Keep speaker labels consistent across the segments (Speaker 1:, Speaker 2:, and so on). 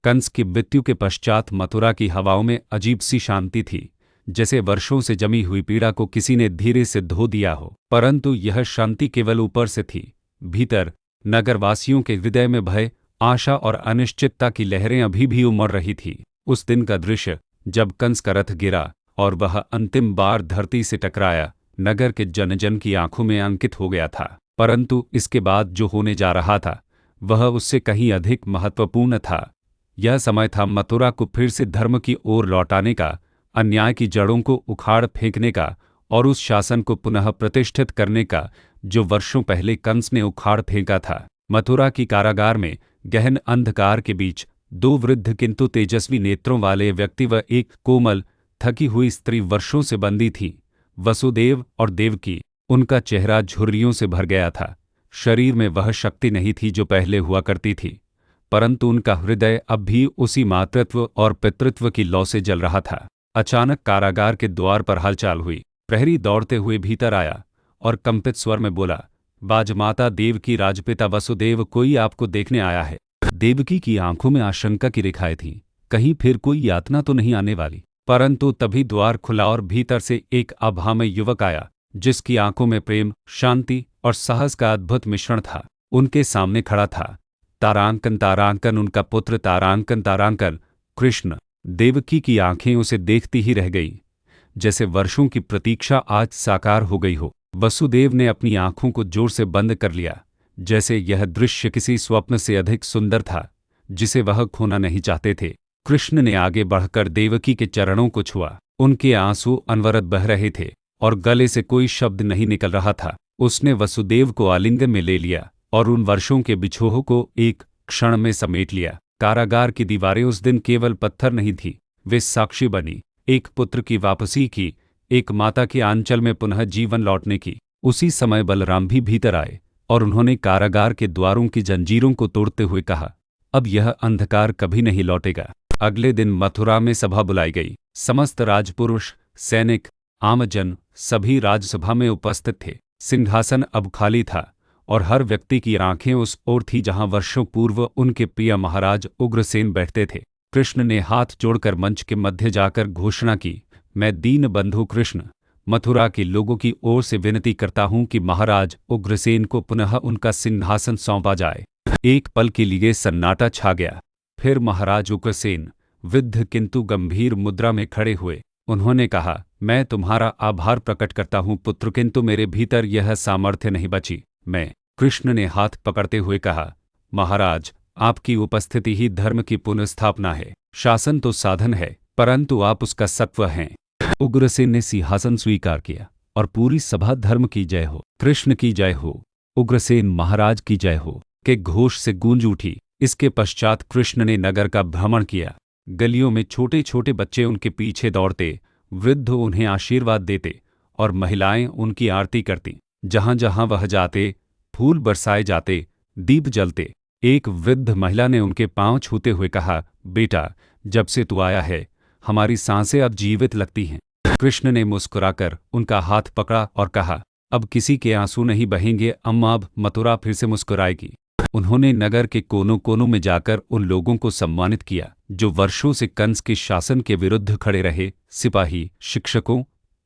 Speaker 1: कंस की मृत्यु के पश्चात मथुरा की हवाओं में अजीब सी शांति थी, जैसे वर्षों से जमी हुई पीड़ा को किसी ने धीरे से धो दिया हो। परंतु यह शांति केवल ऊपर से थी। भीतर नगरवासियों के हृदय में भय, आशा और अनिश्चितता की लहरें अभी भी उमड़ रही थी। उस दिन का दृश्य, जब कंस का रथ गिरा और वह अंतिम बार धरती से टकराया, नगर के जन जन की आंखों में अंकित हो गया था। परंतु इसके बाद जो होने जा रहा था वह उससे कहीं अधिक महत्वपूर्ण था। यह समय था मथुरा को फिर से धर्म की ओर लौटाने का, अन्याय की जड़ों को उखाड़ फेंकने का और उस शासन को पुनः प्रतिष्ठित करने का जो वर्षों पहले कंस ने उखाड़ फेंका था। मथुरा की कारागार में गहन अंधकार के बीच दो वृद्ध किंतु तेजस्वी नेत्रों वाले व्यक्ति व एक कोमल थकी हुई स्त्री वर्षों से बंदी थीं, वसुदेव और देवकी। उनका चेहरा झुर्रियों से भर गया था। शरीर में वह शक्ति नहीं थी जो पहले हुआ करती थी, परंतु उनका हृदय अब भी उसी मातृत्व और पितृत्व की लौ से जल रहा था। अचानक कारागार के द्वार पर हलचल हुई। प्रहरी दौड़ते हुए भीतर आया और कंपित स्वर में बोला, राजमाता देवकी, राजपिता वसुदेव, कोई आपको देखने आया है। देवकी की आंखों में आशंका की रेखाएं थीं, कहीं फिर कोई यातना तो नहीं आने वाली। परंतु तभी द्वार खुला और भीतर से एक अभामय युवक आया, जिसकी आंखों में प्रेम, शांति और साहस का अद्भुत मिश्रण था। उनके सामने खड़ा था तारांकन तारांकन, उनका पुत्र तारांकन तारांकन, कृष्ण। देवकी की आंखें उसे देखती ही रह गईं, जैसे वर्षों की प्रतीक्षा आज साकार हो गई हो। वसुदेव ने अपनी आंखों को जोर से बंद कर लिया, जैसे यह दृश्य किसी स्वप्न से अधिक सुंदर था, जिसे वह खोना नहीं चाहते थे। कृष्ण ने आगे बढ़कर देवकी के चरणों को छुआ। उनके आंसू अनवरत बह रहे थे और गले से कोई शब्द नहीं निकल रहा था। उसने वसुदेव को आलिंगन में ले लिया और उन वर्षों के बिछोह को एक क्षण में समेट लिया। कारागार की दीवारें उस दिन केवल पत्थर नहीं थी, वे साक्षी बनी, एक पुत्र की वापसी की, एक माता के आंचल में पुनः जीवन लौटने की। उसी समय बलराम भी भीतर आए और उन्होंने कारागार के द्वारों की जंजीरों को तोड़ते हुए कहा, अब यह अंधकार कभी नहीं लौटेगा। अगले दिन मथुरा में सभा बुलाई गई। समस्त राजपुरुष, सैनिक, आमजन सभी राजसभा में उपस्थित थे। सिंहासन अब खाली था और हर व्यक्ति की आंखें उस ओर थी जहां वर्षों पूर्व उनके प्रिय महाराज उग्रसेन बैठते थे। कृष्ण ने हाथ जोड़कर मंच के मध्य जाकर घोषणा की, मैं दीन बंधु कृष्ण मथुरा के लोगों की ओर से विनती करता हूं कि महाराज उग्रसेन को पुनः उनका सिंहासन सौंपा जाए। एक पल के लिए सन्नाटा छा गया। फिर महाराज उग्रसेन वृद्ध किंतु गंभीर मुद्रा में खड़े हुए। उन्होंने कहा, मैं तुम्हारा आभार प्रकट करता हूं पुत्र, किंतु मेरे भीतर यह सामर्थ्य नहीं बची। मैं कृष्ण ने हाथ पकड़ते हुए कहा, महाराज आपकी उपस्थिति ही धर्म की पुनर्स्थापना है। शासन तो साधन है, परंतु आप उसका सत्व हैं। उग्रसेन ने सिंहासन स्वीकार किया और पूरी सभा धर्म की जय हो, कृष्ण की जय हो, उग्रसेन महाराज की जय हो के घोष से गूंज उठी। इसके पश्चात कृष्ण ने नगर का भ्रमण किया। गलियों में छोटे छोटे बच्चे उनके पीछे दौड़ते, वृद्ध उन्हें आशीर्वाद देते और महिलाएं उनकी आरती करती। जहां जहां वह जाते, फूल बरसाए जाते, दीप जलते। एक वृद्ध महिला ने उनके पांव छूते हुए कहा, बेटा जब से तू आया है हमारी सांसें अब जीवित लगती हैं। कृष्ण ने मुस्कुराकर उनका हाथ पकड़ा और कहा, अब किसी के आंसू नहीं बहेंगे अम्मा, अब मथुरा फिर से मुस्कुराएगी। उन्होंने नगर के कोनों कोनों में जाकर उन लोगों को सम्मानित किया जो वर्षों से कंस के शासन के विरुद्ध खड़े रहे, सिपाही, शिक्षकों,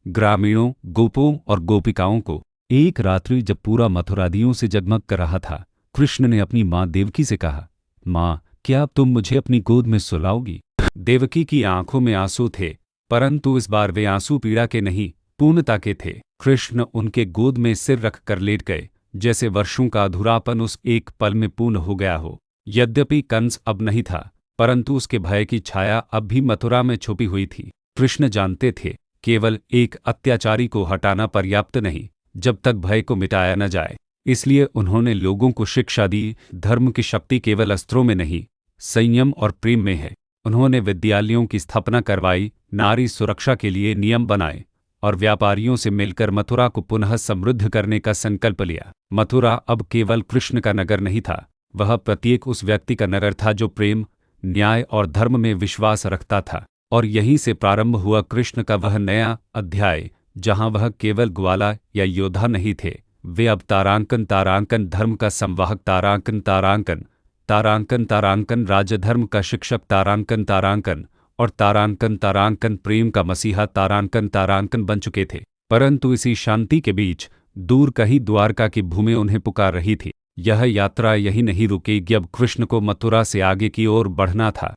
Speaker 1: ग्रामीणों, गोपों और गोपिकाओं को। एक रात्रि जब पूरा मथुरा दियों से जगमग कर रहा था, कृष्ण ने अपनी मां देवकी से कहा, मां क्या अब तुम मुझे अपनी गोद में सुलाओगी? देवकी की आंखों में आंसू थे, परंतु इस बार वे आंसू पीड़ा के नहीं, पूर्णता के थे। कृष्ण उनके गोद में सिर रख कर लेट गए, जैसे वर्षों का अधूरापन उस एक पल में पूर्ण हो गया हो। यद्यपि कंस अब नहीं था, परंतु उसके भय की छाया अब भी मथुरा में छुपी हुई थी। कृष्ण जानते थे, केवल एक अत्याचारी को हटाना पर्याप्त नहीं, जब तक भय को मिटाया न जाए। इसलिए उन्होंने लोगों को शिक्षा दी, धर्म की शक्ति केवल अस्त्रों में नहीं, संयम और प्रेम में है। उन्होंने विद्यालयों की स्थापना करवाई, नारी सुरक्षा के लिए नियम बनाए और व्यापारियों से मिलकर मथुरा को पुनः समृद्ध करने का संकल्प लिया। मथुरा अब केवल कृष्ण का नगर नहीं था, वह प्रत्येक उस व्यक्ति का नगर था जो प्रेम, न्याय और धर्म में विश्वास रखता था। और यहीं से प्रारंभ हुआ कृष्ण का वह नया अध्याय, जहां वह केवल ग्वाला या योद्धा नहीं थे, वे अब तारांकन तारांकन, धर्म का संवाहक तारांकन तारांकन, तारांकन तारांकन राजधर्म का शिक्षक तारांकन तारांकन और तारांकन तारांकन प्रेम का मसीहा तारांकन तारांकन बन चुके थे। परंतु इसी शांति के बीच दूर कहीं द्वारका की भूमि उन्हें पुकार रही थी। यह यात्रा यही नहीं रुकेगी, अब कृष्ण को मथुरा से आगे की ओर बढ़ना था।